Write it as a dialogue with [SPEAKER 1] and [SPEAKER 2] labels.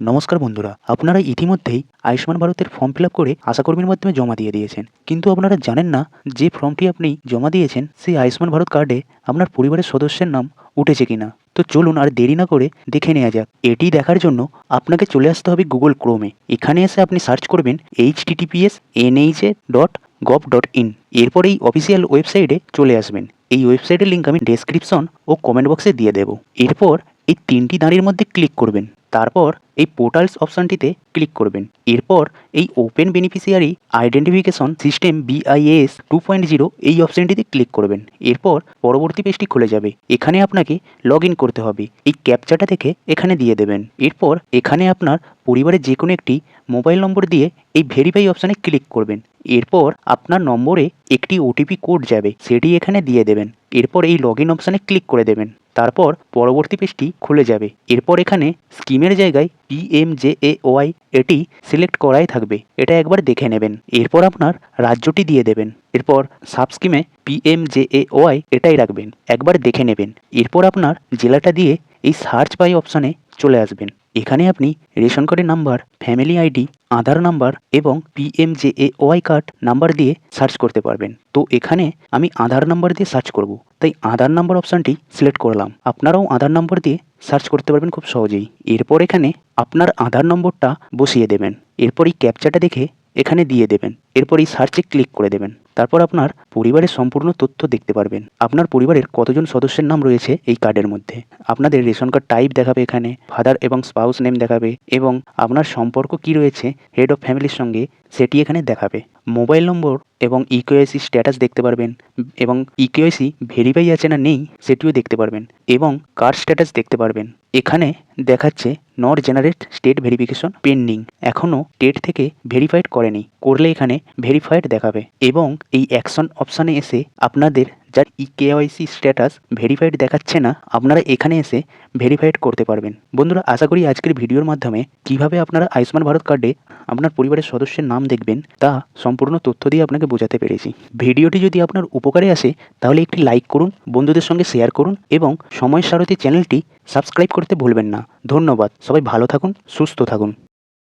[SPEAKER 1] নমস্কার বন্ধুরা, আপনারা ইতিমধ্যেই আয়ুষ্মান ভারতের ফর্ম ফিল আপ করে আশাকর্মীর মাধ্যমে জমা দিয়ে দিয়েছেন, কিন্তু আপনারা জানেন না যে ফর্মটি আপনি জমা দিয়েছেন সেই আয়ুষ্মান ভারত কার্ডে আপনার পরিবারের সদস্যের নাম উঠেছে কিনা। তো চলুন আর দেরি না করে দেখে নেওয়া যাক। এটি দেখার জন্য আপনাকে চলে আসতে হবে গুগল ক্রোমে। এখানে এসে আপনি সার্চ করবেন https://nhA.gov.in। এরপর এই অফিসিয়াল ওয়েবসাইটে চলে আসবেন। এই ওয়েবসাইটের লিঙ্ক আমি ডেসক্রিপশন ও কমেন্ট বক্সে দিয়ে দেবো। এরপর এই তিনটি দাঁড়ির মধ্যে ক্লিক করবেন। তারপর এই পোর্টালস অপশানটিতে ক্লিক করবেন। এরপর এই open beneficiary identification system BIS 2.0 এই অপশানটিতে ক্লিক করবেন। এরপর পরবর্তী পেজটি খুলে যাবে। এখানে আপনাকে লগ ইন করতে হবে। এই ক্যাপচাটা থেকে এখানে দিয়ে দেবেন। এরপর এখানে আপনার পরিবারের যে কোনো একটি মোবাইল নম্বর দিয়ে এই ভেরিফাই অপশানে ক্লিক করবেন। এরপর আপনার নম্বরে একটি OTP কোড যাবে, সেটি এখানে দিয়ে দেবেন। এরপর এই লগ ইন অপশানে ক্লিক করে দেবেন। তারপর পরবর্তী পেজটি খুলে যাবে। এরপর এখানে স্কিমের জায়গায় PMJAY এটি সিলেক্ট করাই থাকবে, এটা একবার দেখে নেবেন। এরপর আপনার রাজ্যটি দিয়ে দেবেন। এরপর সাব স্কিমে PMJAY এটাই রাখবেন, একবার দেখে নেবেন। এরপর আপনার জেলাটা দিয়ে এই সার্চ বাই অপশানে চলে আসবেন। এখানে আপনি রেশন কার্ডের নাম্বার, ফ্যামিলি ID, আধার নাম্বার এবং PMJAY কার্ড নাম্বার দিয়ে সার্চ করতে পারবেন। তো এখানে আমি আধার নাম্বার দিয়ে সার্চ করব, তাই আধার নাম্বার অপশানটি সিলেক্ট করলাম। আপনারাও আধার নম্বর দিয়ে সার্চ করতে পারবেন খুব সহজেই। এরপর এখানে আপনার আধার নম্বরটা বসিয়ে দেবেন। এরপর এই ক্যাপচাটা দেখে এখানে দিয়ে দেবেন। এরপর এই সার্চে ক্লিক করে দেবেন। তারপর আপনার পরিবারের সম্পূর্ণ তথ্য দেখতে পারবেন। আপনার পরিবারের কতজন সদস্যের নাম রয়েছে এই কার্ডের মধ্যে। আপনাদের রেশন কার্ড টাইপ দেখাবে, এখানে ফাদার এবং স্পাউস নেম দেখাবে, এবং আপনার সম্পর্ক কি রয়েছে হেড অফ ফ্যামিলির সঙ্গে সেটি এখানে দেখাবে। মোবাইল নম্বর এবং EKYC স্ট্যাটাস দেখতে পারবেন, এবং EKYC ভেরিফাই আছে না নেই সেটিও দেখতে পারবেন, এবং কার্ড স্ট্যাটাস দেখতে পারবেন। এখানে দেখাচ্ছে not generate state verification pending, এখনও স্টেট থেকে ভেরিফাইড করেনি, করলে এখানে ভেরিফাইড দেখাবে। এবং এই অ্যাকশন অপশানে এসে আপনাদের যার EKYC স্ট্যাটাস ভেরিফাইড দেখাচ্ছে না, আপনারা এখানে এসে ভেরিফাইড করতে পারবেন। বন্ধুরা, আশা করি আজকের ভিডিওর মাধ্যমে কিভাবে আপনারা আয়ুষ্মান ভারত কার্ডে আপনার পরিবারের সদস্যের নাম দেখবেন তা সম্পূর্ণ তথ্য দিয়ে আপনাকে বোঝাতে পেরেছি। ভিডিওটি যদি আপনার উপকারে আসে তাহলে একটি লাইক করুন, বন্ধুদের সঙ্গে শেয়ার করুন, এবং সময় সারথী চ্যানেলটি সাবস্ক্রাইব করতে ভুলবেন না। ধন্যবাদ। সবাই ভালো থাকুন, সুস্থ থাকুন।